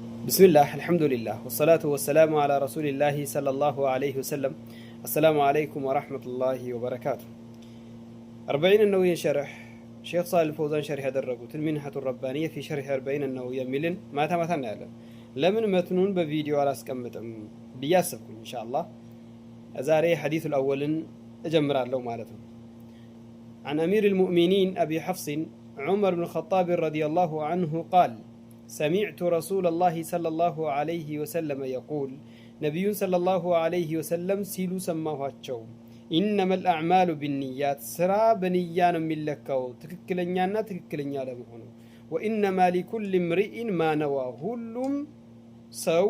بسم الله الحمد لله والصلاة والسلام على رسول الله صلى الله عليه وسلم. السلام عليكم ورحمة الله وبركاته. 40 النووي شرح شيخ صالح الفوزان شرح درجوت المنحة الربانية في شرح 40 النووي ملن ما نعلم لمن متنون بفيديو على اسكمتم بياسبكم إن شاء الله. أزاري حديث الأول أجمر له مالته عن أمير المؤمنين أبي حفص عمر بن الخطاب رضي الله عنه قال: سمعت رسول الله صلى الله عليه وسلم يقول نبي صلى الله عليه وسلم سيلو سماهاتشو إنما الأعمال بالنيات سرا بنيان ملكو تككلنيانا تككلنيا لمهونو وإنما لكل امرئ ما نوى هلم سو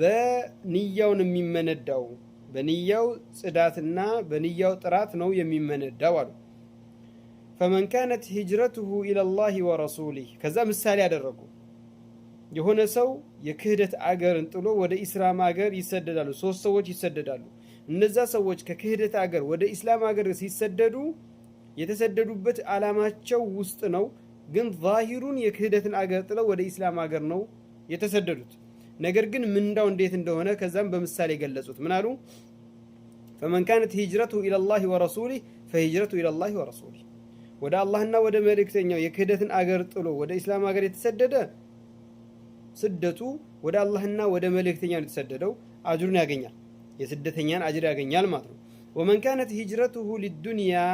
بنياو ممنداو بنياو صداتنا بنياو طرات نو يممنداو فمن كانت هجرته إلى الله ورسوله كذا مثال ያደረጉ የሆነ ሰው የክህደት አገርን ጥሎ ወደ ኢስላም አገር ይሰደዳሉ። ሶስት ሰዎች ይሰደዳሉ። እነዛ ሰዎች ከክህደት አገር ወደ ኢስላም አገር ሲሰደዱ የተሰደዱበት ዓላማቸው ውስጥ ነው፣ ግን ዛሂሩን የክህደትን አገር ጥለው ወደ ኢስላም አገር ነው የተሰደዱት። ነገር ግን ምንዳው እንዴት እንደሆነ ከዛም በምሳሌ ገለጹት። ምን አሉ? فمن كانت هجرته إلى الله ورسوله فهجرته إلى الله ورسوله ወደ አላህና ወደ መልእክተኛው የክህደትን አገር ጥሎ ወደ ኢስላም አገር የተሰደደ ስደቱ ወደ አላህና ወደ መልእክተኛው የተሰደደው አጅሩን ያገኛል፣ የስደተኛን አጅር ያገኛል ማለት ነው። ومن كانت هجرته لدنيا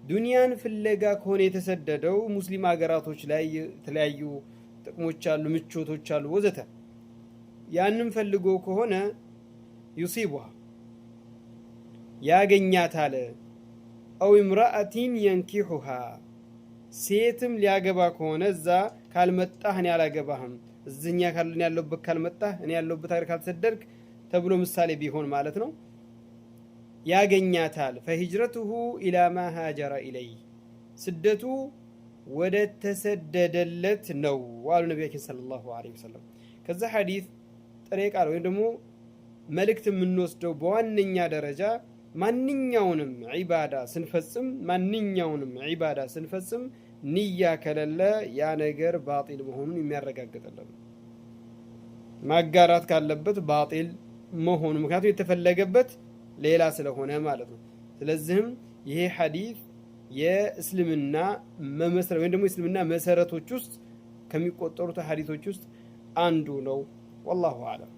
ዱንያን ፍለጋ ከሆነ የተሰደደው ሙስሊም ሀገራቶች ላይ የተለያዩ ጥቅሞች አሉ፣ ምቾቶች አሉ ወዘተ። ያንን ፈልጎ ከሆነ يصيبها ያገኛታል። أو امرأة ينكحها ሴትም ሊያገባ ከሆነ እዛ ካልመጣህ እኔ አላገባህም፣ እዚህኛ ካልን ያለውበት ካልመጣህ እኔ ያለውበት አገር ካልተሰደድክ ተብሎ ምሳሌ ቢሆን ማለት ነው ያገኛታል። فهجرته إلى ما هاجر إليه ስደቱ ወደ ተሰደደለት ነው ዋሉ ነብያችን ሰለላሁ ዐለይሂ ወሰለም። ከዛ ሐዲስ ጥሬ ቃል ወይም ደግሞ መልእክት የምንወስደው በዋነኛ ደረጃ ማንኛውንም ዒባዳ ስንፈጽም ንያ ከሌለ ያ ነገር ባጢል መሆኑን የሚያረጋግጥልን፣ ማጋራት ካለበት ባጢል መሆኑ ምክንያቱም የተፈለገበት ሌላ ስለሆነ ማለት ነው። ስለዚህም ይሄ ሐዲስ የእስልምና መመስረት ወይም ደግሞ የእስልምና መሰረቶች ውስጥ ከሚቆጠሩት ሐዲሶች ውስጥ አንዱ ነው። ወላሁ አዕለም።